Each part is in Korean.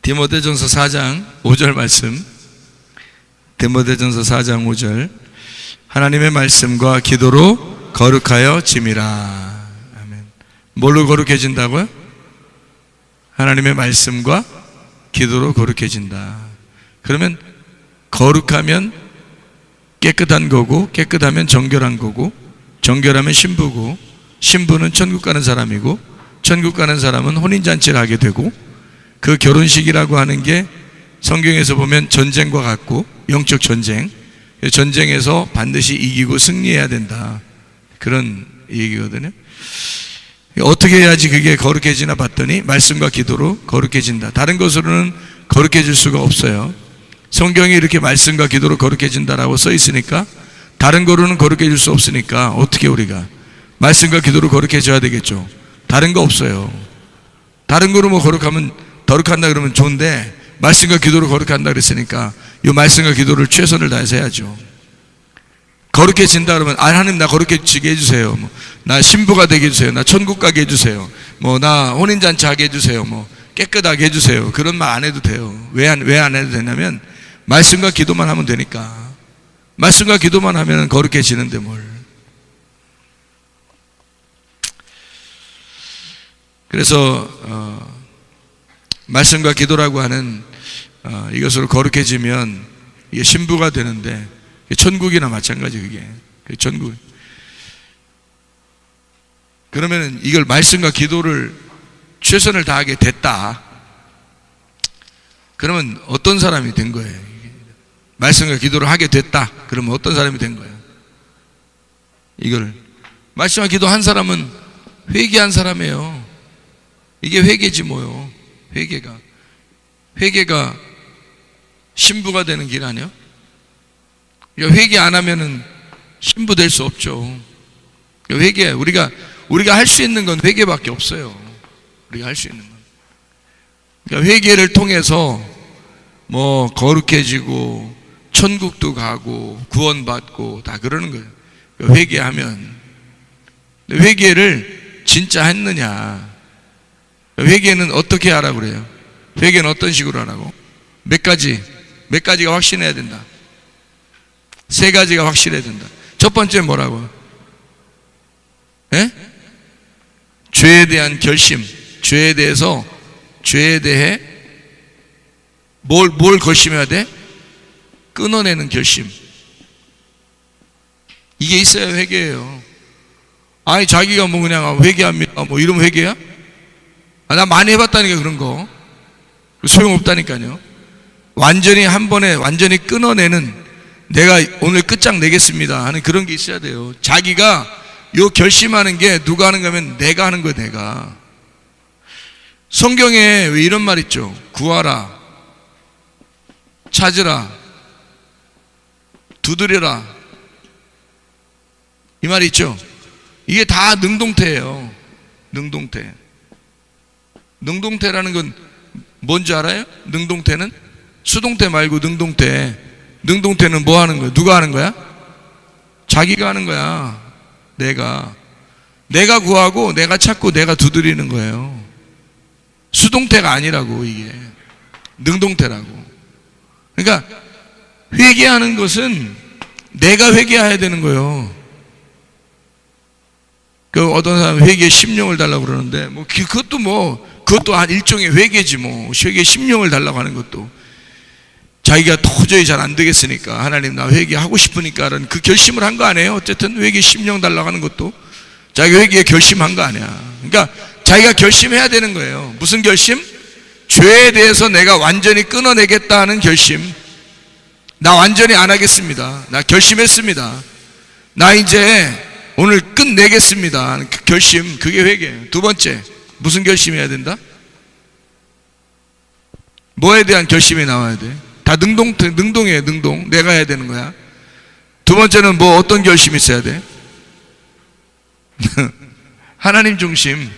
디모데전서 4장 5절 말씀. 디모데전서 4장 5절. 하나님의 말씀과 기도로 거룩하여 짐이라. 아멘. 뭘로 거룩해진다고요? 하나님의 말씀과 기도로 거룩해진다. 그러면 거룩하면 깨끗한 거고, 깨끗하면 정결한 거고, 정결하면 신부고, 신부는 천국 가는 사람이고, 천국 가는 사람은 혼인잔치를 하게 되고, 그 결혼식이라고 하는 게 성경에서 보면 전쟁과 같고, 영적 전쟁, 전쟁에서 반드시 이기고 승리해야 된다, 그런 얘기거든요. 어떻게 해야지 그게 거룩해지나 봤더니 말씀과 기도로 거룩해진다. 다른 것으로는 거룩해질 수가 없어요. 성경이 이렇게 말씀과 기도로 거룩해진다라고 써 있으니까 다른 거로는 거룩해질 수 없으니까 어떻게 우리가 말씀과 기도로 거룩해져야 되겠죠. 다른 거 없어요. 다른 거로 뭐 거룩한다 그러면 좋은데, 말씀과 기도로 거룩한다 그랬으니까 이 말씀과 기도를 최선을 다해서 해야죠. 거룩해진다 그러면 하나님 나 거룩해지게 해주세요. 나 신부가 되게 해주세요. 나 천국 가게 해주세요. 나 혼인잔치 하게 해주세요. 깨끗하게 해주세요. 그런 말 안 해도 돼요. 왜 안 해도 되냐면 말씀과 기도만 하면 되니까. 말씀과 기도만 하면 거룩해지는데 뭘. 그래서 말씀과 기도라고 하는 이것으로 거룩해지면 이게 신부가 되는데, 천국이나 마찬가지. 그게 천국. 그러면 이걸 말씀과 기도를 최선을 다하게 됐다. 그러면 어떤 사람이 된 거예요? 말씀과 기도를 하게 됐다. 그러면 어떤 사람이 된 거예요? 이걸 말씀과 기도 한 사람은 회개한 사람이에요. 이게 회개지 뭐요. 회개가 신부가 되는 길 아니에요? 회개 안 하면은 신부 될 수 없죠. 회개, 우리가 할 수 있는 건 회개밖에 없어요. 우리가 할 수 있는 건. 그러니까 회개를 통해서 거룩해지고 천국도 가고 구원받고 다 그러는 거예요. 회개하면. 회개를 진짜 했느냐? 회개는 어떻게 하라고 그래요? 회개는 어떤 식으로 하라고? 몇 가지가 확신해야 된다. 3가지가 확실해야 된다. 첫 번째 뭐라고? 죄에 대한 결심. 죄에 대해 뭘 결심해야 돼? 끊어내는 결심. 이게 있어야 회개예요. 아니 자기가 그냥 회개합니다 이러면 회개야? 나 많이 해봤다니까 그런 거. 소용없다니까요. 완전히 한 번에 완전히 끊어내는, 내가 오늘 끝장내겠습니다 하는 그런 게 있어야 돼요. 자기가 요 결심하는 게 누가 하는 거면 내가 하는 거예요. 내가. 성경에 왜 이런 말 있죠? 구하라, 찾으라, 두드려라, 이 말이 있죠? 이게 다 능동태예요. 능동태라는 건 뭔지 알아요? 능동태는 수동태 말고 능동태는 뭐 하는 거야? 누가 하는 거야? 자기가 하는 거야. 내가 구하고 내가 찾고 내가 두드리는 거예요. 수동태가 아니라고. 이게 능동태라고. 그러니까 회개하는 것은 내가 회개해야 되는 거예요. 어떤 사람은 회개에 심령을 달라고 그러는데 그것도 한 일종의 회개지 회개에 심령을 달라고 하는 것도 자기가 도저히 잘 안 되겠으니까, 하나님 나 회개하고 싶으니까 라는 그 결심을 한 거 아니에요? 어쨌든 회개에 심령 달라고 하는 것도 자기가 회개에 결심한 거 아니야. 그러니까 자기가 결심해야 되는 거예요. 무슨 결심? 죄에 대해서 내가 완전히 끊어내겠다 하는 결심. 나 완전히 안 하겠습니다. 나 결심했습니다. 나 이제 오늘 끝내겠습니다 하는 그 결심. 그게 회개예요. 두 번째, 무슨 결심해야 된다? 뭐에 대한 결심이 나와야 돼? 다 능동이에요. 내가 해야 되는 거야. 두 번째는 어떤 결심이 있어야 돼? 하나님 중심,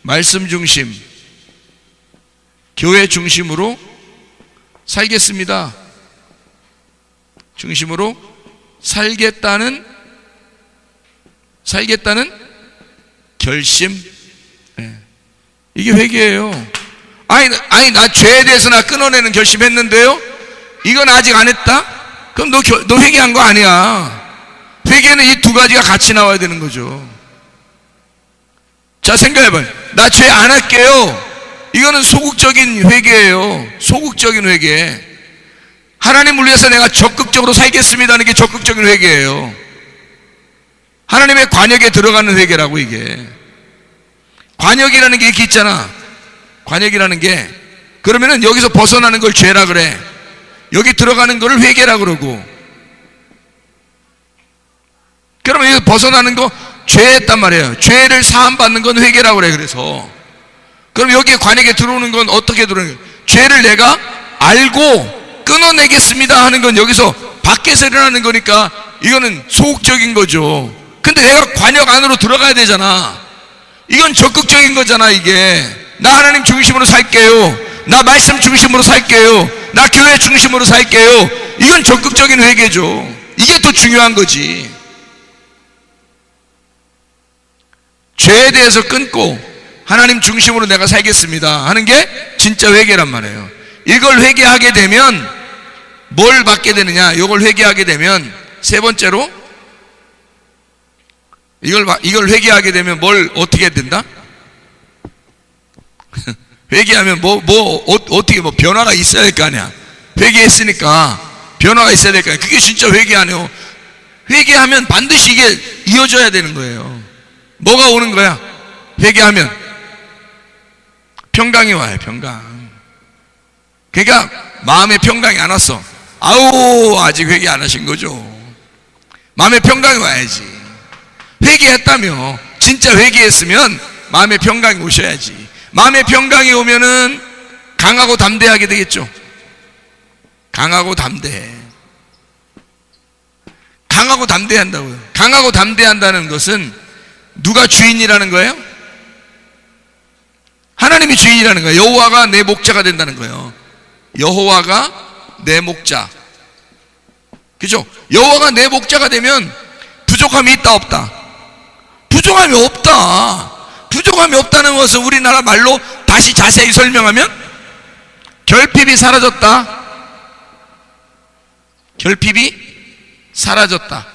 말씀 중심, 교회 중심으로 살겠습니다. 중심으로 살겠다는 결심. 이게 회개예요. 아니 나 죄에 대해서 나 끊어내는 결심했는데요, 이건 아직 안 했다? 그럼 너 회개한 거 아니야. 회개는 이 두 가지가 같이 나와야 되는 거죠. 자, 생각해봐요. 나 죄 안 할게요. 이거는 소극적인 회개예요. 소극적인 회개. 하나님을 위해서 내가 적극적으로 살겠습니다 하는 게 적극적인 회개예요. 하나님의 관역에 들어가는 회개라고. 이게 관역이라는 게 이렇게 있잖아. 관역이라는 게, 그러면은 여기서 벗어나는 걸 죄라 그래. 여기 들어가는 걸 회개라 그러고. 그러면 여기 벗어나는 거 죄했단 말이에요. 죄를 사함받는 건 회개라고 그래. 그래서 그럼 여기에 관역에 들어오는 건 어떻게 들어오는 거예요? 죄를 내가 알고 끊어내겠습니다 하는 건 여기서 밖에서 일어나는 거니까 이거는 소극적인 거죠. 근데 내가 관역 안으로 들어가야 되잖아. 이건 적극적인 거잖아. 이게 나 하나님 중심으로 살게요, 나 말씀 중심으로 살게요, 나 교회 중심으로 살게요. 이건 적극적인 회개죠. 이게 더 중요한 거지. 죄에 대해서 끊고 하나님 중심으로 내가 살겠습니다 하는 게 진짜 회개란 말이에요. 이걸 회개하게 되면 뭘 받게 되느냐? 이걸 회개하게 되면 세 번째로, 이걸 회개하게 되면 뭘 어떻게 된다? 회개하면 어떻게 변화가 있어야 될 거 아니야. 회개했으니까 변화가 있어야 될 거 아니야. 그게 진짜 회개하네요. 회개하면 반드시 이게 이어져야 되는 거예요. 뭐가 오는 거야? 회개하면 평강이 와요. 평강. 그러니까 마음에 평강이 안 왔어. 아우, 아직 회개 안 하신 거죠. 마음에 평강이 와야지. 회개했다며, 진짜 회개했으면 마음에 평강이 오셔야지. 마음에 평강이 오면은 강하고 담대하게 되겠죠. 강하고 담대해. 강하고 담대한다고요. 강하고 담대한다는 것은 누가 주인이라는 거예요? 하나님이 주인이라는 거예요. 여호와가 내 목자가 된다는 거예요. 여호와가 내 목자. 그죠? 여호와가 내 목자가 되면 부족함이 있다 없다? 부족함이 없다. 부족함이 없다는 것은 우리나라 말로 다시 자세히 설명하면 결핍이 사라졌다. 결핍이 사라졌다.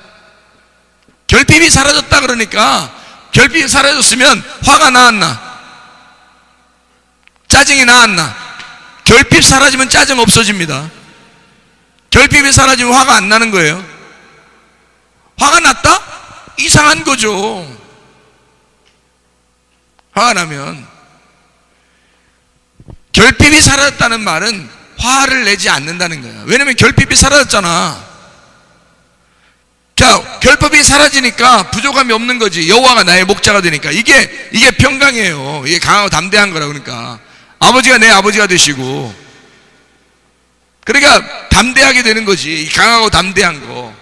결핍이 사라졌다. 그러니까 결핍이 사라졌으면 화가 나았나? 짜증이 나았나? 결핍 사라지면 짜증 없어집니다. 결핍이 사라지면 화가 안 나는 거예요. 화가 났다? 이상한 거죠. 화가 나면. 결핍이 사라졌다는 말은 화를 내지 않는다는 거예요. 왜냐면 결핍이 사라졌잖아. 자, 결핍이 사라지니까 부족함이 없는 거지. 여호와가 나의 목자가 되니까 이게 평강이에요. 이게 강하고 담대한 거라. 그러니까 아버지가 내 아버지가 되시고, 그러니까 담대하게 되는 거지. 강하고 담대한 거.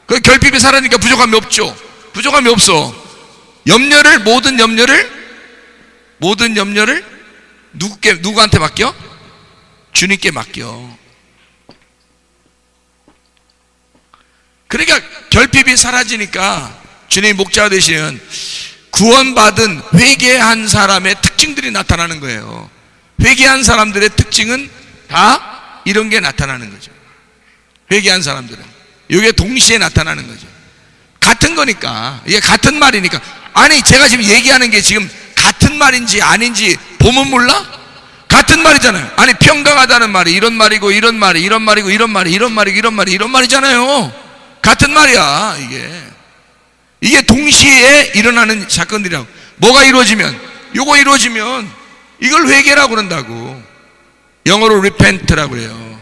그 결핍이 사라지니까 부족함이 없죠. 부족함이 없어. 모든 염려를 누구한테 맡겨? 주님께 맡겨. 그러니까 결핍이 사라지니까 주님이 목자가 되시는 구원받은 회개한 사람의 특징들이 나타나는 거예요. 회개한 사람들의 특징은 다 이런 게 나타나는 거죠. 회개한 사람들은 이게 동시에 나타나는 거죠. 같은 거니까, 이게 같은 말이니까. 아니, 제가 지금 얘기하는 게 지금 같은 말인지 아닌지 보면 몰라? 같은 말이잖아요. 아니, 평강하다는 말이 이런 말이고 이런 말이 이런 말이고 이런 말이 이런 말이고 이런 말이 이런 말이잖아요. 같은 말이야. 이게 동시에 일어나는 사건들이라고. 뭐가 이루어지면, 요거 이루어지면 이걸 회개라고 그런다고. 영어로 repent라고 그래요.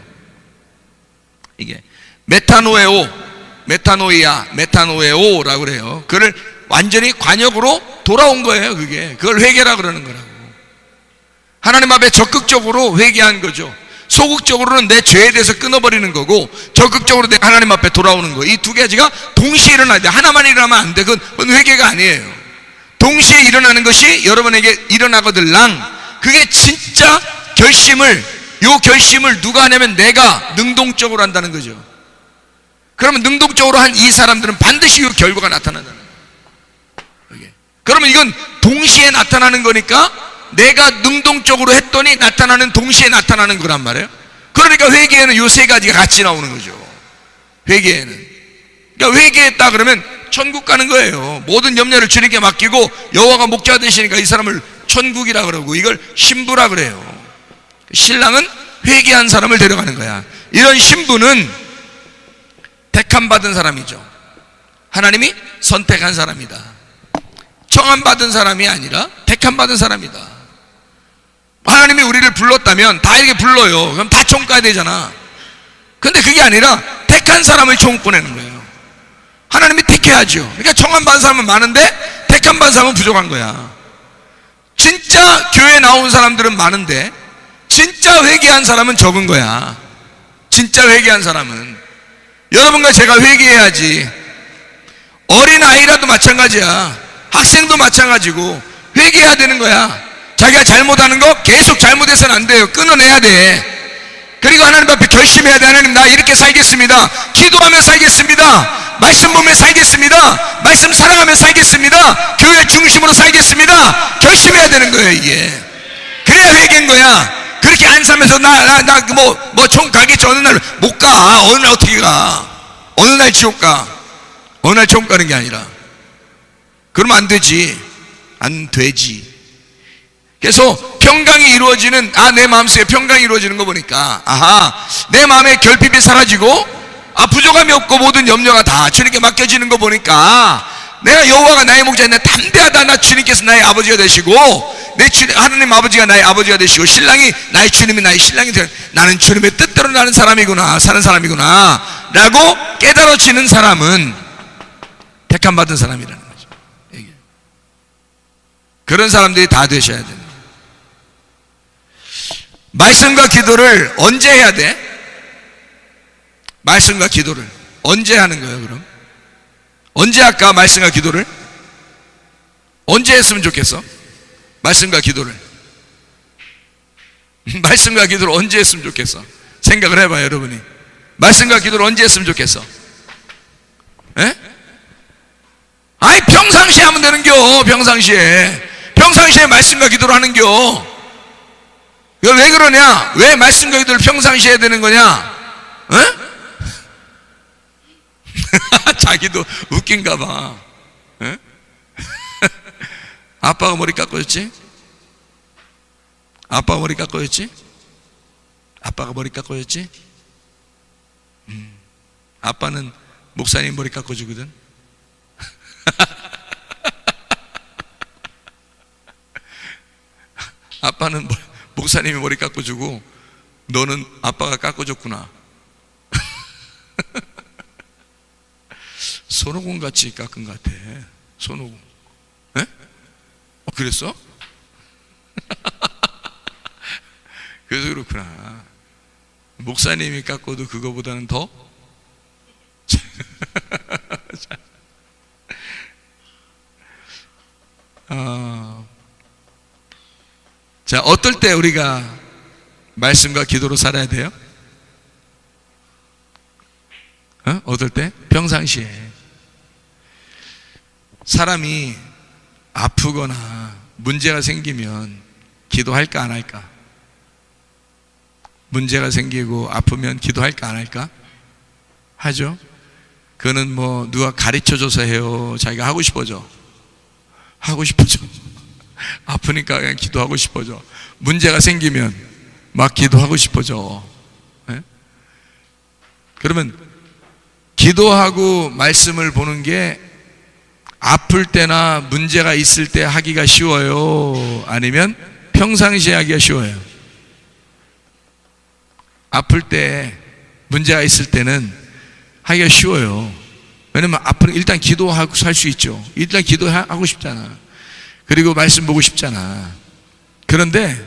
이게 메타노에오라고 그래요. 그걸 완전히 관역으로 돌아온 거예요. 그걸 회개라고 그러는 거라고. 하나님 앞에 적극적으로 회개한 거죠. 소극적으로는 내 죄에 대해서 끊어버리는 거고, 적극적으로 내가 하나님 앞에 돌아오는 거. 이 두 가지가 동시에 일어나야 돼. 하나만 일어나면 안 돼. 그건 회개가 아니에요. 동시에 일어나는 것이 여러분에게 일어나거들랑, 그게 진짜 요 결심을 누가 하냐면 내가 능동적으로 한다는 거죠. 그러면 능동적으로 한 이 사람들은 반드시 이 결과가 나타난다는 거예요. 그러면 이건 동시에 나타나는 거니까 내가 능동적으로 했더니 나타나는, 동시에 나타나는 거란 말이에요. 그러니까 회개에는 요 세 가지가 같이 나오는 거죠. 회개에는. 그러니까 회개했다 그러면 천국 가는 거예요. 모든 염려를 주님께 맡기고 여호와가 목자 되시니까 이 사람을 천국이라 그러고, 이걸 신부라 그래요. 신랑은 회개한 사람을 데려가는 거야. 이런 신부는 택함받은 사람이죠. 하나님이 선택한 사람이다. 청함받은 사람이 아니라 택함받은 사람이다. 하나님이 우리를 불렀다면 다 이렇게 불러요. 그럼 다 천국 가야 되잖아. 근데 그게 아니라 택한 사람을 천국 보내는 거예요. 하나님이 택해야죠. 그러니까 청함받은 사람은 많은데 택함받은 사람은 부족한 거야. 진짜 교회 나온 사람들은 많은데 진짜 회개한 사람은 적은 거야. 진짜 회개한 사람은. 여러분과 제가 회개해야지. 어린아이라도 마찬가지야. 학생도 마찬가지고 회개해야 되는 거야. 자기가 잘못하는 거 계속 잘못해서는 안 돼요. 끊어내야 돼. 그리고 하나님 앞에 결심해야 돼. 하나님, 나 이렇게 살겠습니다. 기도하며 살겠습니다. 말씀 보며 살겠습니다. 말씀 사랑하며 살겠습니다. 교회 중심으로 살겠습니다. 결심해야 되는 거예요, 이게. 그래야 회개인 거야. 그렇게 안 살면서 총 가겠지. 어느 날 못 가. 어느 날 어떻게 가. 어느 날 지옥 가. 어느 날 천국 가는 게 아니라. 그러면 안 되지. 안 되지. 그래서 평강이 이루어지는, 내 마음속에 평강이 이루어지는 거 보니까, 내 마음에 결핍이 사라지고, 부족함이 없고 모든 염려가 다 주님께 맡겨지는 거 보니까, 내가 여호와가 나의 목자인데 담대하다. 나 주님께서 나의 아버지가 되시고, 하나님 아버지가 나의 아버지가 되시고, 신랑이 나의 주님이 나의 신랑이 되고, 나는 주님의 뜻대로 나는 사람이구나, 사는 사람이구나 라고 깨달아지는 사람은 택함받은 사람이라는 거죠. 그런 사람들이 다 되셔야 됩니다. 말씀과 기도를 언제 해야 돼? 말씀과 기도를 언제 하는 거예요? 그럼 언제 할까? 말씀과 기도를 언제 했으면 좋겠어? 말씀과 기도를 말씀과 기도를 언제 했으면 좋겠어? 생각을 해봐요. 여러분이 말씀과 기도를 언제 했으면 좋겠어? 에? 아이, 평상시에 하면 되는겨. 평상시에 말씀과 기도를 하는겨. 왜 그러냐? 왜 말씀과 기도를 평상시에 해야 되는 거냐? 자기도 웃긴가 봐. 아빠가 머리 깎아줬지? 아빠가 머리 깎아줬지? 아빠가 머리 깎아줬지? 아빠는 목사님 머리 깎아주거든. 아빠는 목사님이 머리 깎아주고 너는 아빠가 깎아줬구나. 손오공 같이 깎은 것 같아. 손오공. 에? 그랬어? 그래서 그렇구나. 목사님이 깎아도 그거보다는 더? 자, 어떨 때 우리가 말씀과 기도로 살아야 돼요? 어떨 때? 평상시에. 사람이 아프거나 문제가 생기면 기도할까 안 할까? 문제가 생기고 아프면 기도할까 안 할까? 하죠. 그거는 누가 가르쳐줘서 해요? 자기가 하고 싶어져? 하고 싶어져. 아프니까 그냥 기도하고 싶어져. 문제가 생기면 막 기도하고 싶어져. 네? 그러면 기도하고 말씀을 보는 게 아플 때나 문제가 있을 때 하기가 쉬워요? 아니면 평상시에 하기가 쉬워요? 아플 때, 문제가 있을 때는 하기가 쉬워요. 왜냐면 일단 기도하고 살 수 있죠. 일단 기도하고 싶잖아. 그리고 말씀 보고 싶잖아. 그런데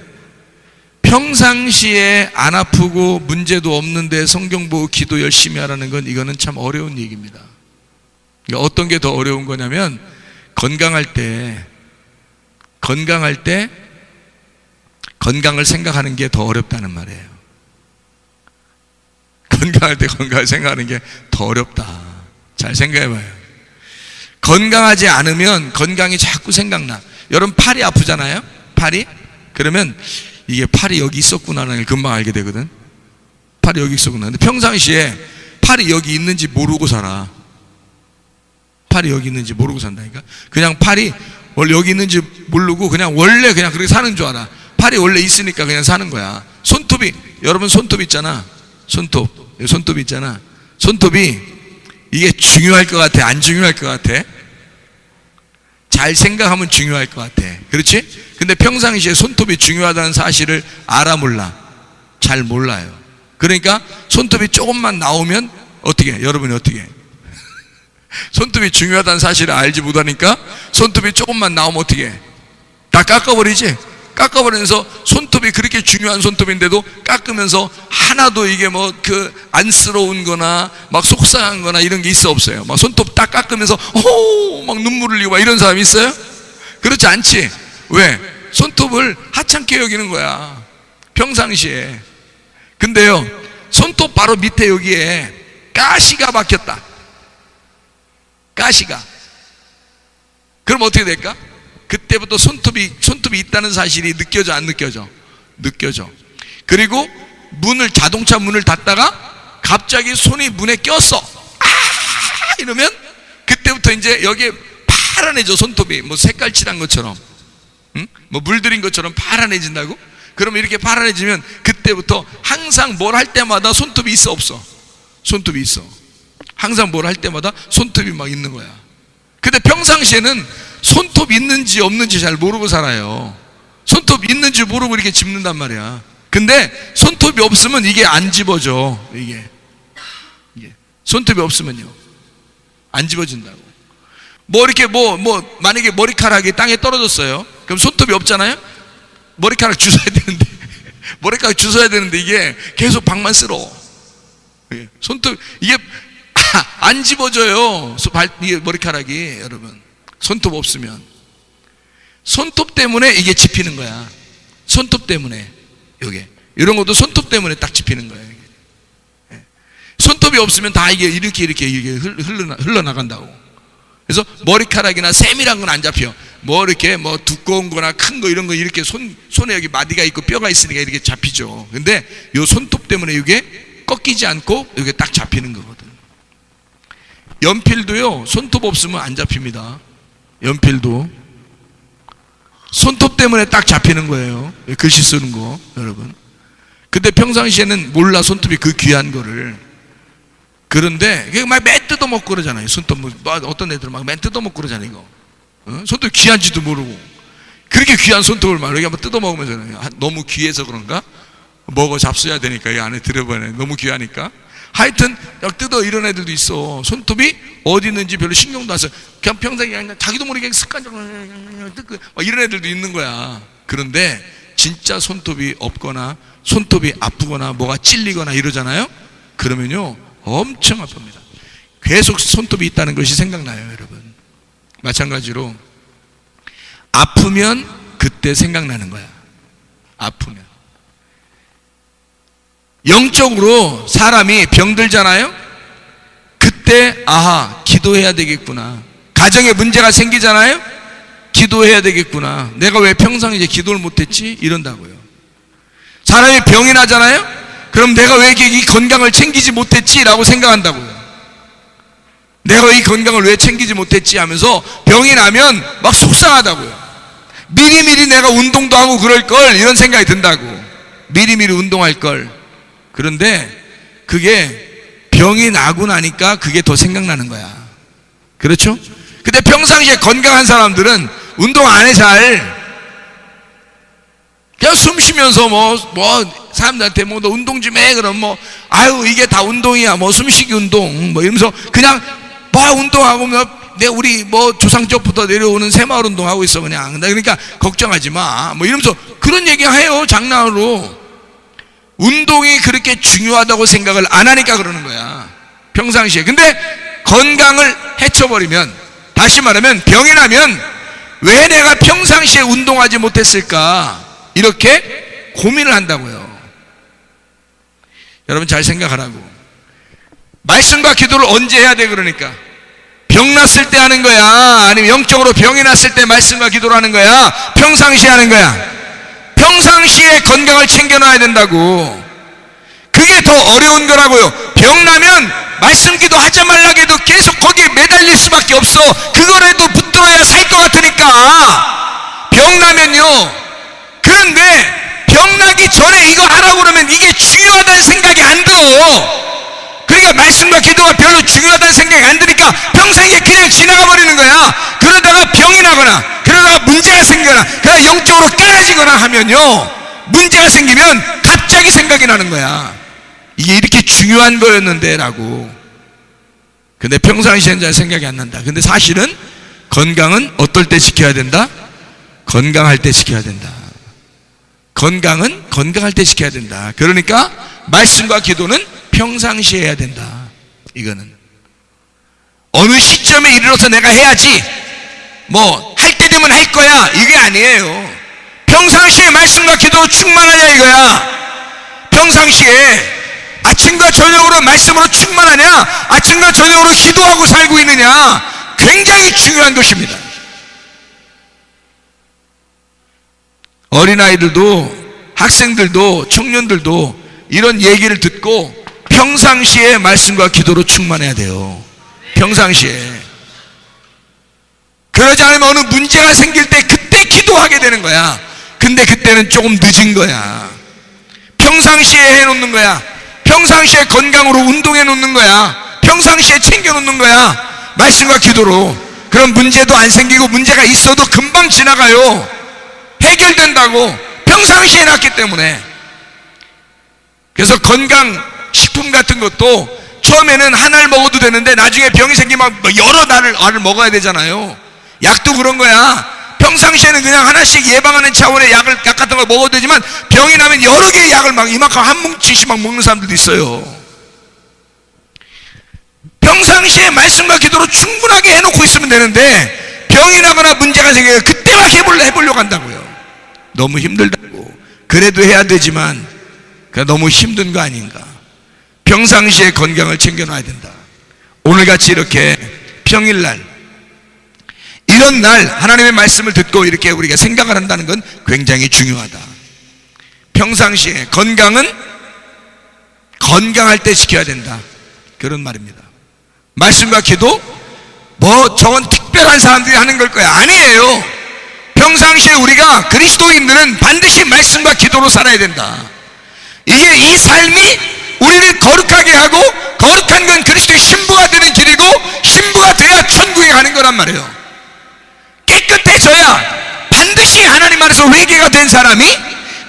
평상시에 안 아프고 문제도 없는데 성경 보고 기도 열심히 하라는 건, 이거는 참 어려운 얘기입니다. 그러니까 어떤 게 더 어려운 거냐면, 건강할 때 건강을 생각하는 게 더 어렵다는 말이에요. 건강할 때 건강을 생각하는 게 더 어렵다. 잘 생각해봐요. 건강하지 않으면 건강이 자꾸 생각나. 여러분, 팔이 아프잖아요? 팔이? 그러면 이게 팔이 여기 있었구나라는 걸 금방 알게 되거든. 팔이 여기 있었구나. 근데 평상시에 팔이 여기 있는지 모르고 살아. 팔이 여기 있는지 모르고 산다니까. 그냥 팔이 원래 여기 있는지 모르고 그냥 원래 그냥 그렇게 사는 줄 알아. 팔이 원래 있으니까 그냥 사는 거야. 손톱이, 여러분 손톱 있잖아. 손톱 있잖아. 손톱이 이게 중요할 것 같아? 안 중요할 것 같아? 잘 생각하면 중요할 것 같아. 그렇지? 근데 평상시에 손톱이 중요하다는 사실을 알아 몰라? 잘 몰라요. 그러니까 손톱이 조금만 나오면 어떻게 해? 여러분이 어떻게 해? 손톱이 중요하다는 사실을 알지 못하니까 손톱이 조금만 나오면 어떻게 해? 다 깎아버리지? 깎아버리면서 손톱이 그렇게 중요한 손톱인데도 깎으면서 하나도 이게 뭐 그 안쓰러운 거나 막 속상한 거나 이런 게 있어 없어요? 막 손톱 딱 깎으면서 막 눈물 흘리고 막 이런 사람 있어요? 그렇지 않지? 왜? 손톱을 하찮게 여기는 거야, 평상시에. 근데요, 손톱 바로 밑에 여기에 가시가 박혔다. 가시가. 그럼 어떻게 될까? 그때부터 손톱이 있다는 사실이 느껴져, 안 느껴져? 느껴져. 그리고 자동차 문을 닫다가 갑자기 손이 문에 꼈어. 이러면 그때부터 이제 여기에 파란해져, 손톱이. 뭐 색깔 칠한 것처럼, 응? 뭐 물들인 것처럼 파란해진다고? 그러면 이렇게 파란해지면 그때부터 항상 뭘 할 때마다 손톱이 있어 없어? 손톱이 있어. 항상 뭘 할 때마다 손톱이 막 있는 거야. 근데 평상시에는 손톱 있는지 없는지 잘 모르고 살아요. 손톱 있는지 모르고 이렇게 짚는단 말이야. 근데 손톱이 없으면 이게 안 집어져. 이게 손톱이 없으면요 안 집어진다고. 뭐 이렇게 만약에 머리카락이 땅에 떨어졌어요. 그럼 손톱이 없잖아요. 머리카락 주워야 되는데 머리카락 주워야 되는데 이게 계속 방만 쓸어. 손톱 이게 안 집어져요. 이게 머리카락이. 여러분, 손톱 없으면, 손톱 때문에 이게 집히는 거야. 손톱 때문에. 요게 이런 것도 손톱 때문에 딱 집히는 거야. 손톱이 없으면 다 이게 이렇게 흘러나간다고. 그래서 머리카락이나 세밀한 건 안 잡혀. 뭐 이렇게 뭐 두꺼운 거나 큰 거 이런 거 이렇게 손에 여기 마디가 있고 뼈가 있으니까 이렇게 잡히죠. 근데 요 손톱 때문에 이게 꺾이지 않고 이게 딱 잡히는 거거든. 연필도요, 손톱 없으면 안 잡힙니다. 연필도 손톱 때문에 딱 잡히는 거예요. 글씨 쓰는 거, 여러분. 근데 평상시에는 몰라, 손톱이 그 귀한 거를. 그런데 막 맨 뜯어먹고 그러잖아요. 손톱 어떤 애들은 막 맨 뜯어먹고 그러잖아요. 이거 손톱 귀한지도 모르고 그렇게 귀한 손톱을 막 이렇게 한번 뜯어먹으면서 너무 귀해서 그런가? 먹어 잡숴야 되니까 이 안에 들어버려. 너무 귀하니까. 하여튼 막 뜯어 이런 애들도 있어. 손톱이 어디 있는지 별로 신경도 안 써. 그냥 평상시에 그냥 자기도 모르게 습관적으로 이런 애들도 있는 거야. 그런데 진짜 손톱이 없거나 손톱이 아프거나 뭐가 찔리거나 이러잖아요. 그러면요 엄청 아픕니다. 계속 손톱이 있다는 것이 생각나요, 여러분. 마찬가지로 아프면 그때 생각나는 거야. 아프면. 영적으로 사람이 병들잖아요. 그때 기도해야 되겠구나. 가정에 문제가 생기잖아요. 기도해야 되겠구나. 내가 왜 평상시에 기도를 못했지? 이런다고요. 사람이 병이 나잖아요. 그럼 내가 왜 이 건강을 챙기지 못했지? 라고 생각한다고요. 내가 이 건강을 왜 챙기지 못했지? 하면서 병이 나면 막 속상하다고요. 미리미리 내가 운동도 하고 그럴 걸, 이런 생각이 든다고. 미리미리 운동할 걸. 그런데 그게 병이 나고 나니까 그게 더 생각나는 거야. 그렇죠? 근데 평상시에 건강한 사람들은 운동 안 해. 잘 그냥 숨 쉬면서 사람들한테 너 운동 좀 해. 그럼 이게 다 운동이야. 숨쉬기 운동 이러면서 그냥 운동하고 우리 조상 쪽부터 내려오는 새마을 운동하고 있어. 그냥 그러니까 걱정하지 마 이러면서 그런 얘기 해요, 장난으로. 운동이 그렇게 중요하다고 생각을 안 하니까 그러는 거야, 평상시에. 근데 건강을 해쳐버리면, 다시 말하면 병이 나면 왜 내가 평상시에 운동하지 못했을까, 이렇게 고민을 한다고요. 여러분 잘 생각하라고. 말씀과 기도를 언제 해야 돼? 그러니까 병 났을 때 하는 거야? 아니면 영적으로 병이 났을 때 말씀과 기도를 하는 거야? 평상시에 하는 거야? 평상시에 건강을 챙겨놔야 된다고. 그게 더 어려운 거라고요. 병나면 말씀 기도 하자 말라고 해도 계속 거기에 매달릴 수밖에 없어. 그거라도 붙들어야 살 것 같으니까. 병나면요. 그런데 병나기 전에 이거 하라고 그러면 이게 중요하다는 생각이 안 들어. 그러니까 말씀과 기도가 별로 중요하다는 생각이 안 드니까 평생에 그냥 지나가 버리는 거야. 그러다가 병이 나거나 그러다가 문제가 생겨나 그러다가 영적으로 깔아지거나 하면요, 문제가 생기면 갑자기 생각이 나는 거야. 이게 이렇게 중요한 거였는데 라고. 근데 평상시에는 잘 생각이 안 난다. 근데 사실은 건강은 어떨 때 지켜야 된다? 건강할 때 지켜야 된다. 건강은 건강할 때 지켜야 된다. 그러니까 말씀과 기도는 평상시에 해야 된다. 이거는 어느 시점에 이르러서 내가 해야지, 뭐 할 때 되면 할 거야, 이게 아니에요. 평상시에 말씀과 기도로 충만하냐 이거야. 평상시에 아침과 저녁으로 말씀으로 충만하냐, 아침과 저녁으로 기도하고 살고 있느냐, 굉장히 중요한 것입니다. 어린아이들도 학생들도 청년들도 이런 얘기를 듣고 평상시에 말씀과 기도로 충만해야 돼요. 평상시에. 그러지 않으면 어느 문제가 생길 때 그때 기도하게 되는 거야. 근데 그때는 조금 늦은 거야. 평상시에 해놓는 거야. 평상시에 건강으로 운동해 놓는 거야. 평상시에 챙겨 놓는 거야. 말씀과 기도로. 그런 문제도 안 생기고 문제가 있어도 금방 지나가요. 해결된다고. 평상시에 해놨기 때문에. 그래서 건강식품 같은 것도 처음에는 하나를 먹어도 되는데 나중에 병이 생기면 여러 알을 먹어야 되잖아요. 약도 그런 거야. 평상시에는 그냥 하나씩 예방하는 차원의 약 같은 걸 먹어도 되지만 병이 나면 여러 개의 약을 막 이만큼 한 뭉치씩 막 먹는 사람들도 있어요. 평상시에 말씀과 기도로 충분하게 해놓고 있으면 되는데 병이 나거나 문제가 생겨요. 그때 막 해보려고 한다고요. 너무 힘들다고. 그래도 해야 되지만 너무 힘든 거 아닌가. 평상시에 건강을 챙겨놔야 된다. 오늘같이 이렇게 평일날 이런 날 하나님의 말씀을 듣고 이렇게 우리가 생각을 한다는 건 굉장히 중요하다. 평상시에 건강은 건강할 때 지켜야 된다. 그런 말입니다. 말씀과 기도 뭐 저건 특별한 사람들이 하는 걸 거야. 아니에요. 평상시에 우리가 그리스도인들은 반드시 말씀과 기도로 살아야 된다. 이게 이 삶이 우리를 거룩하게 하고 거룩한 건 그리스도의 신부가 되는 길이고 신부가 돼야 천국에 가는 거란 말이에요. 깨끗해져야 반드시 하나님 안에서 회개가 된 사람이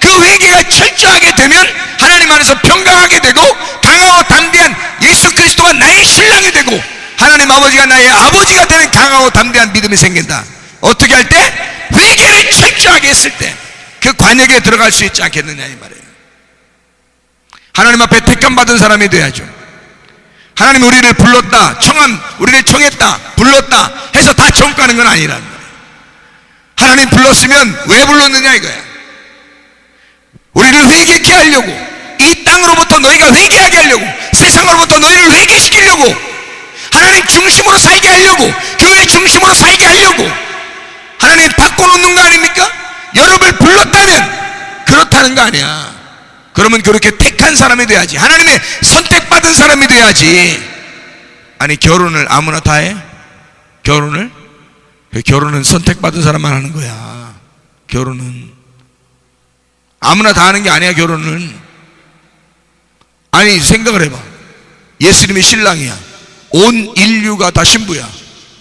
그 회개가 철저하게 되면 하나님 안에서 평강하게 되고 강하고 담대한 예수 그리스도가 나의 신랑이 되고 하나님 아버지가 나의 아버지가 되는 강하고 담대한 믿음이 생긴다. 어떻게 할 때? 회개를 철저하게 했을 때 그 관역에 들어갈 수 있지 않겠느냐 이 말이에요. 하나님 앞에 택함 받은 사람이 돼야죠. 하나님 우리를 불렀다, 우리를 청했다, 불렀다 해서 다 천국 가는 건 아니란 말이에요. 하나님 불렀으면 왜 불렀느냐 이거야. 우리를 회개케 하려고, 이 땅으로부터 너희가 회개하게 하려고, 세상으로부터 너희를 회개시키려고, 하나님 중심으로 살게 하려고, 교회 중심으로 살게 하려고 하나님 바꿔놓는 거 아닙니까? 여러분을 불렀다면 그렇다는 거 아니야. 그러면 그렇게 택한 사람이 돼야지. 하나님의 선택받은 사람이 돼야지. 아니 결혼을 아무나 다 해? 결혼은 선택받은 사람만 하는 거야. 결혼은 아무나 다 하는 게 아니야. 결혼은 아니 생각을 해봐. 예수님이 신랑이야. 온 인류가 다 신부야.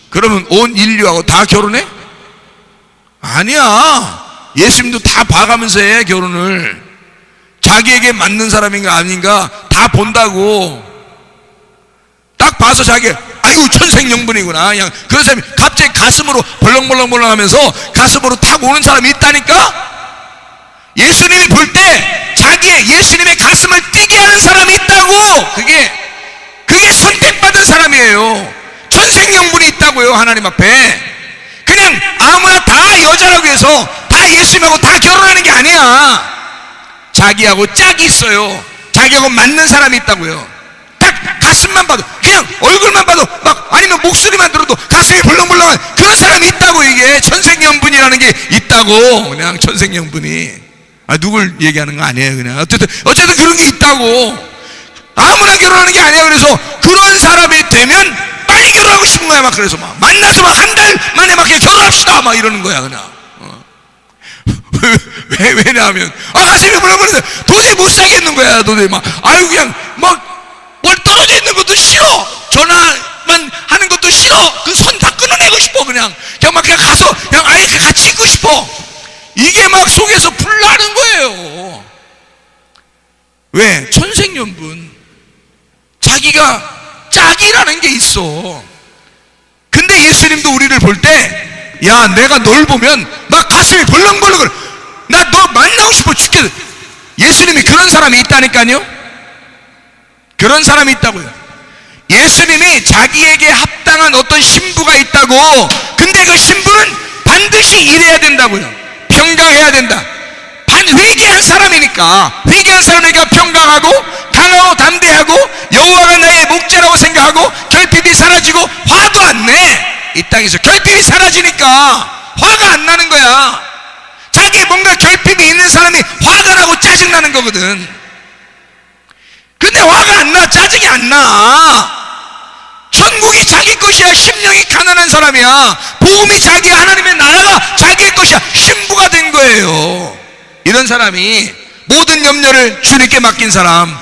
그러면 온 인류하고 다 결혼해? 아니야. 예수님도 다 봐가면서 해. 결혼을 자기에게 맞는 사람인가 아닌가 다 본다고. 딱 봐서 자기 아이고 천생연분이구나 그냥 그런 사람이 갑자기 가슴으로 벌렁벌렁 하면서 가슴으로 탁 오는 사람이 있다니까. 예수님이 볼 때 자기의 예수님의 가슴을 뛰게 하는 사람이 있다고. 그게 선택받은 사람이에요. 천생연분이 있다고요. 하나님 앞에. 그냥 아무나 다 여자라고 해서 다 예수님하고 다 결혼하는 게 아니야. 자기하고 짝이 있어요. 자기하고 맞는 사람이 있다고요. 딱 가슴만 봐도, 그냥 얼굴만 봐도 막, 아니면 목소리만 들어도 가슴이 벌렁벌렁한 그런 사람이 있다고. 이게 천생연분이라는 게 있다고. 그냥 천생연분이. 누굴 얘기하는 거 아니에요. 그냥 어쨌든 그런 게 있다고. 아무나 결혼하는 게 아니야. 그래서 그런 사람이 되면 빨리 결혼하고 싶은 거야. 막 그래서 막 만나서 막 한 달 만에 막 결혼합시다 막 이러는 거야. 그냥 왜냐하면 가슴이 벌렁거리는데 도저히 못 살겠는 거야. 도저히 막 그냥 막 뭘 떨어져 있는 것도 싫어. 전화만 하는 것도 싫어. 그 손 다 끊어내고 싶어. 그냥 가서 그냥 아예 같이 있고 싶어. 이게 막 속에서 불나는 거예요. 왜? 천생연분. 자기가 짝이라는 게 있어. 근데 예수님도 우리를 볼 때, 야, 내가 널 보면 막 가슴이 벌렁벌렁거려. 나 너 만나고 싶어 죽겠어. 예수님이 그런 사람이 있다니까요. 그런 사람이 있다고요. 예수님이 자기에게 합당한 어떤 신부가 있다고. 근데 그 신부는 반드시 이래야 된다고요. 평강해야 된다. 회개한 사람이니까 평강하고 강하고 담대하고 여호와가 나의 목자라고 생각하고 결핍이 사라지고 화도 안 내. 이 땅에서 결핍이 사라지니까 화가 안 나는 거야. 자기 뭔가 결핍이 있는 사람이 화가 나고 짜증나는 거거든. 근데 화가 안 나. 짜증이 안 나. 천국이 자기 것이야. 심령이 가난한 사람이야. 복음이 자기야. 하나님의 나라가 자기의 것이야. 신부가 된 거예요. 이런 사람이 모든 염려를 주님께 맡긴 사람.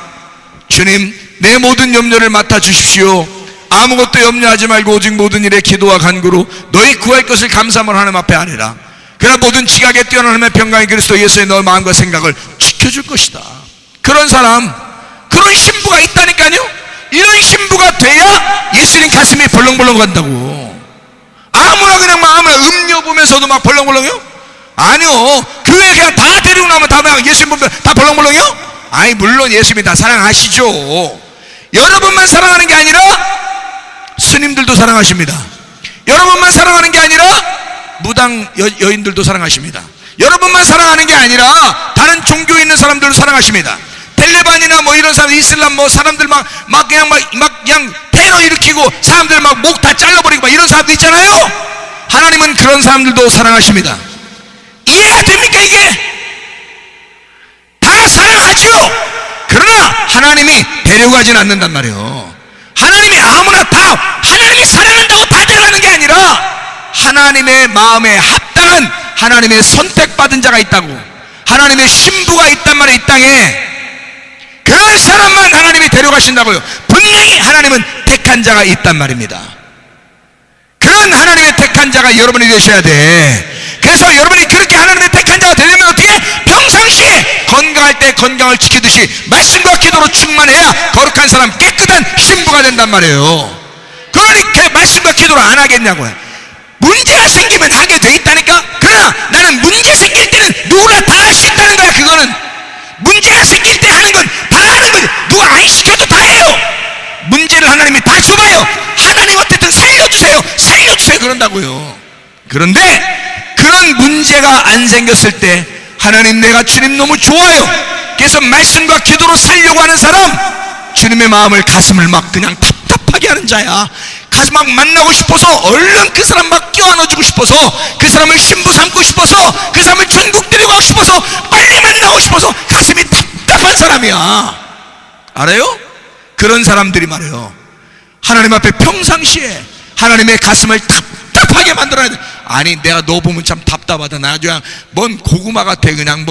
주님, 내 모든 염려를 맡아주십시오. 아무것도 염려하지 말고 오직 모든 일에 기도와 간구로 너희 구할 것을 감사함으로 하나님 앞에 아뢰라. 그러나 모든 지각에 뛰어난 하나님의 평강이 그리스도 예수의 너의 마음과 생각을 지켜줄 것이다. 그런 사람, 그런 신부가 있다니까요. 이런 신부가 돼야 예수님 가슴이 벌렁벌렁 간다고. 아무나 음료 보면서도 막 벌렁벌렁해요? 아니요. 교회 그냥 다 데리고 나면 다 예수님 보면 다 벌렁벌렁해요? 물론 예수님이 다 사랑하시죠. 여러분만 사랑하는 게 아니라 스님들도 사랑하십니다. 여러분만 사랑하는 게 아니라 무당 여인들도 사랑하십니다. 여러분만 사랑하는 게 아니라 다른 종교에 있는 사람들도 사랑하십니다. 텔레반이나 이런 사람, 이슬람 사람들 그냥 테러 일으키고 사람들 목 다 잘라버리고 이런 사람들 있잖아요. 하나님은 그런 사람들도 사랑하십니다. 이해가 됩니까? 이게 다 사랑하죠. 그러나 하나님이 데려가진 않는단 말이에요. 하나님이 아무나 다 하나님이 사랑한다고 다 데려가는 게 아니라 하나님의 마음에 합당한 하나님의 선택받은 자가 있다고. 하나님의 신부가 있단 말이에요. 이 땅에 그런 사람만 하나님이 데려가신다고요. 분명히 하나님은 택한 자가 있단 말입니다. 그런 하나님의 택한 자가 여러분이 되셔야 돼. 그래서 여러분이 그렇게 하나님의 택한 자가 되려면 어떻게? 평상시에 건강할 때 건강을 지키듯이 말씀과 기도로 충만해야 거룩한 사람, 깨끗한 신부가 된단 말이에요. 그러니까 말씀과 기도를 안 하겠냐고요. 문제가 생기면 하게 돼 있다니까. 그러나 나는 문제 생길 때는 누구나 다 할 수 있다는 거야. 그거는 문제가 생길 때 하는 건 다 하는 거지. 누가 안 시켜도 다 해요. 문제를 하나님이 다 줘봐요. 하나님 어쨌든 살려주세요 그런다고요. 그런데 그런 문제가 안 생겼을 때 하나님, 내가 주님 너무 좋아요. 그래서 말씀과 기도로 살려고 하는 사람, 주님의 마음을, 가슴을 그냥 답답하게 하는 자야. 가서 만나고 싶어서 얼른 그 사람 껴안아주고 싶어서, 그 사람을 신부 삼고 싶어서, 그 사람을 천국 데리고 가고 싶어서, 빨리 만나고 싶어서 가슴이 답답한 사람이야. 알아요? 그런 사람들이 말이에요. 하나님 앞에 평상시에 하나님의 가슴을 답답하게 만들어야 돼. 아니, 내가 너 보면 참 답답하다. 나 그냥 뭔 고구마 같아. 그냥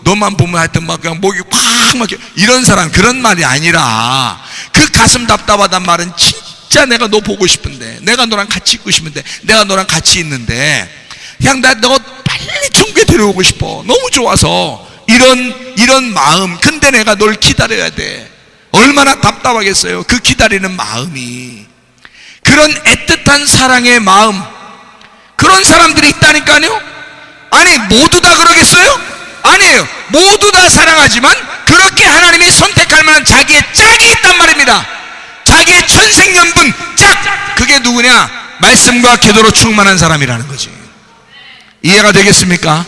너만 보면 하여튼 그냥 목이 콱 막혀. 이런 사람, 그런 말이 아니라, 그 가슴 답답하단 말은 진짜 내가 너 보고 싶은데, 내가 너랑 같이 있고 싶은데, 내가 너랑 같이 있는데, 그냥 너 빨리 천국에 데려오고 싶어. 너무 좋아서. 이런 마음. 근데 내가 널 기다려야 돼. 얼마나 답답하겠어요. 그 기다리는 마음이. 그런 애틋한 사랑의 마음, 그런 사람들이 있다니까요. 아니, 모두 다 그러겠어요? 아니에요. 모두 다 사랑하지만 그렇게 하나님이 선택할 만한 자기의 짝이 있단 말입니다. 자기의 천생연분 짝. 그게 누구냐? 말씀과 기도로 충만한 사람이라는 거지. 이해가 되겠습니까?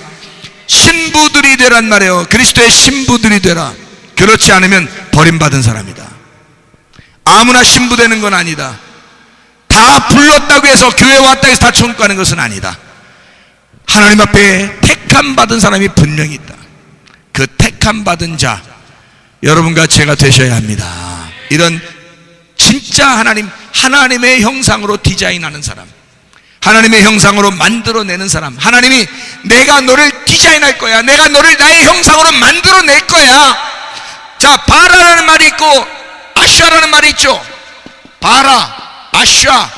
신부들이 되란 말이에요. 그리스도의 신부들이 되라. 그렇지 않으면 버림받은 사람이다. 아무나 신부 되는 건 아니다. 다 불렀다고 해서 교회 왔다고 해서 다 천국 가는 것은 아니다. 하나님 앞에 택함 받은 사람이 분명히 있다. 택함 받은 자 여러분과 제가 되셔야 합니다. 이런 진짜 하나님의 형상으로 디자인하는 사람, 하나님의 형상으로 만들어내는 사람, 하나님이 내가 너를 디자인할 거야, 내가 너를 나의 형상으로 만들어낼 거야. 자, 바라라는 말이 있고 아샤라는 말이 있죠. 바라, 아샤.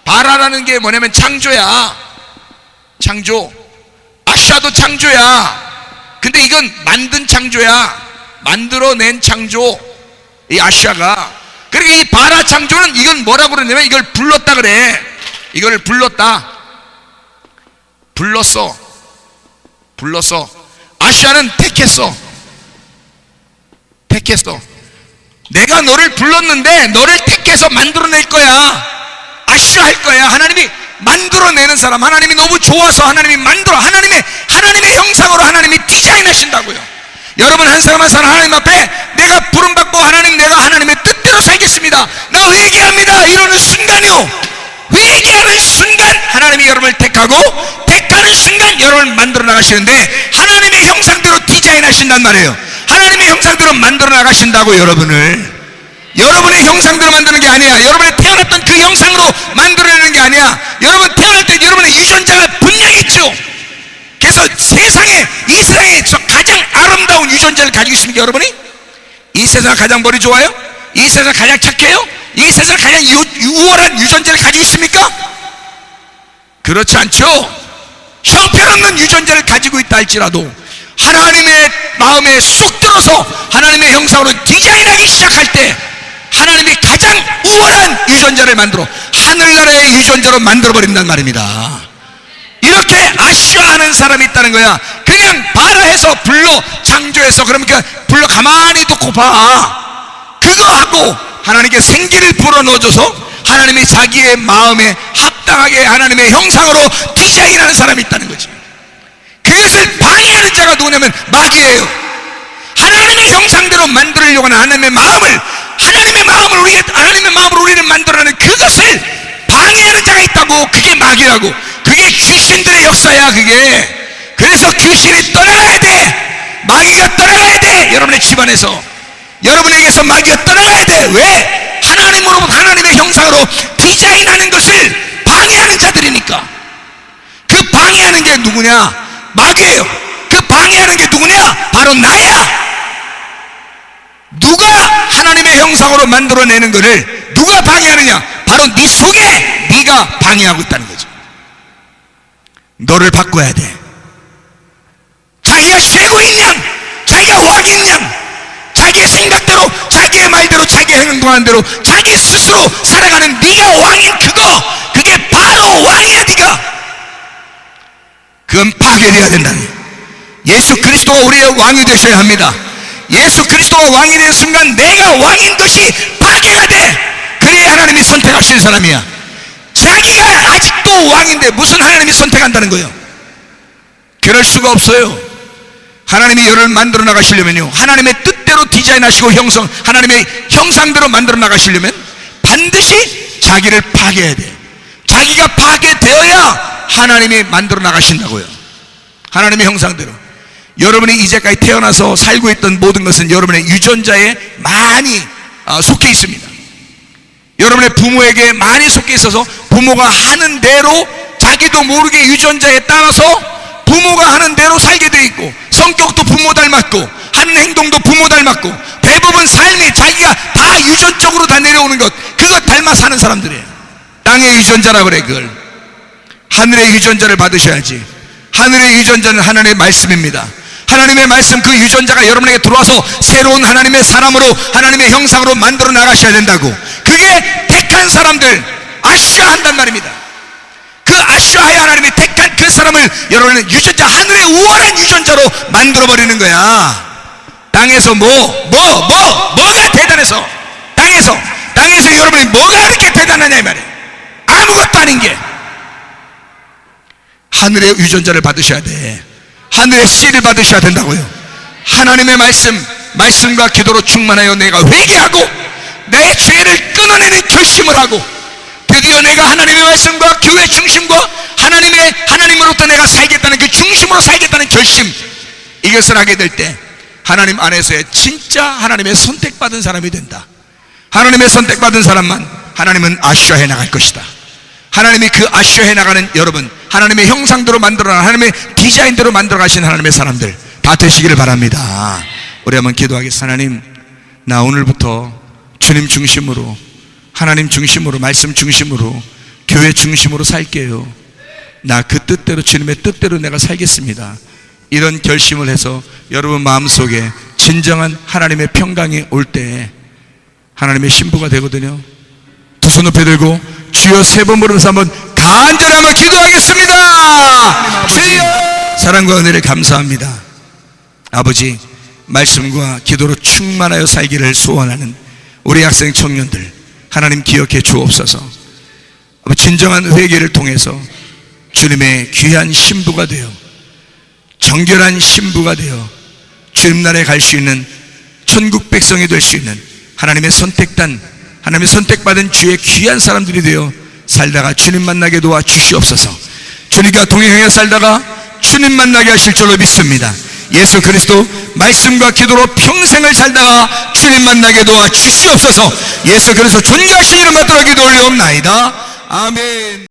바라라는 게 뭐냐면 창조야. 창조. 아샤도 창조야. 근데 이건 만든 창조야. 만들어낸 창조. 이 아샤가. 그러니까 이 바라 창조는 이건 뭐라고 그러냐면 이걸 불렀다 그래. 이걸 불렀다. 불렀어. 아샤는 택했어. 내가 너를 불렀는데 너를 택해서 만들어낼 거야. 아샤 할 거야. 하나님이 만들어내는 사람, 하나님이 너무 좋아서 하나님이 하나님의 형상으로 하나님이 디자인하신다고요. 여러분 한 사람 한 사람 하나님 앞에 내가 부름받고 내가 하나님의 뜻대로 살겠습니다, 나 회개합니다 이러는 순간이요, 회개하는 순간 하나님이 여러분을 택하는 순간 여러분을 만들어 나가시는데 하나님의 형상대로 디자인하신단 말이에요. 하나님의 형상대로 만들어 나가신다고. 여러분의 형상대로 만드는 게 아니야. 여러분이 태어났던 그 형상으로 만들어내는 게 아니야. 여러분 태어날 때 여러분의 유전자가 분명히 있죠. 그래서 이 세상에서 가장 아름다운 유전자를 가지고 있습니까? 여러분이? 이 세상 가장 머리 좋아요? 이 세상 가장 착해요? 이 세상 가장 우월한 유전자를 가지고 있습니까? 그렇지 않죠. 형편없는 유전자를 가지고 있다 할지라도 하나님의 마음에 쏙 들어서 하나님의 형상으로 디자인하기 시작할 때 하나님이 가장 우월한 유전자를 만들어 하늘나라의 유전자로 만들어버린단 말입니다. 이렇게 아쉬워하는 사람이 있다는 거야. 그냥 바라해서 불러 창조해서 그러니까 불러 가만히 놓고 봐. 그거 하고 하나님께 생기를 불어넣어줘서 하나님이 자기의 마음에 합당하게 하나님의 형상으로 디자인하는 사람이 있다는 거지. 그것을 방해하는 자가 누구냐면 마귀예요. 하나님의 형상대로 만들려고 하는 하나님의 마음을 우리는 만들어내는 그것을 방해하는 자가 있다고. 그게 마귀라고. 그게 귀신들의 역사야. 그게. 그래서 귀신이 떠나가야 돼. 마귀가 떠나가야 돼. 여러분의 집안에서, 여러분에게서 마귀가 떠나가야 돼. 왜? 하나님의 형상으로 디자인하는 것을 방해하는 자들이니까. 그 방해하는 게 누구냐? 마귀예요. 그 방해하는 게 누구냐? 바로 나야. 누가 하나님의 형상으로 만들어내는 것을 누가 방해하느냐? 바로 네 속에 네가 방해하고 있다는 거죠. 너를 바꿔야 돼. 자기가 최고인 양, 자기가 왕인 양, 자기의 생각대로, 자기의 말대로, 자기의 행동하는 대로 자기 스스로 살아가는 네가 왕인 그게 바로 왕이야. 네가 그건 파괴되어야 된다는 거예요. 예수 그리스도가 우리의 왕이 되셔야 합니다. 예수 그리스도가 왕이 되는 순간 내가 왕인 것이 파괴가 돼. 그래야 하나님이 선택하시는 사람이야. 자기가 아직도 왕인데 무슨 하나님이 선택한다는 거예요? 그럴 수가 없어요. 하나님이 여러분을 만들어 나가시려면요, 하나님의 뜻대로 디자인하시고 하나님의 형상대로 만들어 나가시려면 반드시 자기를 파괴해야 돼. 자기가 파괴되어야 하나님이 만들어 나가신다고요. 하나님의 형상대로. 여러분이 이제까지 태어나서 살고 있던 모든 것은 여러분의 유전자에 많이 속해 있습니다. 여러분의 부모에게 많이 속해 있어서 부모가 하는 대로 자기도 모르게 유전자에 따라서 부모가 하는 대로 살게 돼 있고, 성격도 부모 닮았고, 하는 행동도 부모 닮았고, 대부분 삶이 자기가 다 유전적으로 다 내려오는 것, 그거 닮아 사는 사람들이에요. 땅의 유전자라 그래. 그걸 하늘의 유전자를 받으셔야지. 하늘의 유전자는 하나님의 말씀입니다. 하나님의 말씀, 그 유전자가 여러분에게 들어와서 새로운 하나님의 사람으로, 하나님의 형상으로 만들어 나가셔야 된다고. 그게 택한 사람들 아쉬워한단 말입니다. 그 아쉬워야 하나님이 택한 그 사람을 여러분은 유전자, 하늘의 우월한 유전자로 만들어버리는 거야. 땅에서 뭐가 대단해서, 땅에서 여러분이 뭐가 그렇게 대단하냐 이 말이에요. 아무것도 아닌 게. 하늘의 유전자를 받으셔야 돼. 하늘의 씨를 받으셔야 된다고요. 하나님의 말씀과 기도로 충만하여 내가 회개하고 내 죄를 끊어내는 결심을 하고, 드디어 내가 하나님의 말씀과 교회 중심과 하나님으로부터 내가 살겠다는 그 중심으로 살겠다는 결심, 이것을 하게 될 때 하나님 안에서의 진짜 하나님의 선택받은 사람이 된다. 하나님의 선택받은 사람만 하나님은 아셔해 나갈 것이다. 하나님이 그 아셔해 나가는 여러분, 하나님의 형상대로 만들어 하나님의 디자인대로 만들어 가신 하나님의 사람들 다 되시기를 바랍니다. 우리 한번 기도하겠습니다. 하나님, 나 오늘부터 주님 중심으로, 하나님 중심으로, 말씀 중심으로, 교회 중심으로 살게요. 나 그 뜻대로, 주님의 뜻대로 내가 살겠습니다. 이런 결심을 해서 여러분 마음속에 진정한 하나님의 평강이 올 때 하나님의 신부가 되거든요. 두 손 높이 들고 주여 세 번 부르면서 한번 간절히 한번 기도하겠습니다. 주여, 사랑과 은혜를 감사합니다. 아버지, 말씀과 기도로 충만하여 살기를 소원하는 우리 학생 청년들 하나님 기억해 주옵소서. 진정한 회개를 통해서 주님의 귀한 신부가 되어, 정결한 신부가 되어 주님 나라에 갈 수 있는 천국 백성이 될 수 있는 하나님의 선택단, 하나님의 선택받은 주의 귀한 사람들이 되어 살다가 주님 만나게 도와 주시옵소서. 주님과 동행하여 살다가 주님 만나게 하실 줄로 믿습니다. 예수 그리스도 말씀과 기도로 평생을 살다가 주님 만나게 도와 주시옵소서. 예수 그리스도 존귀하신 이름 받들어 기도 올려옵나이다. 아멘.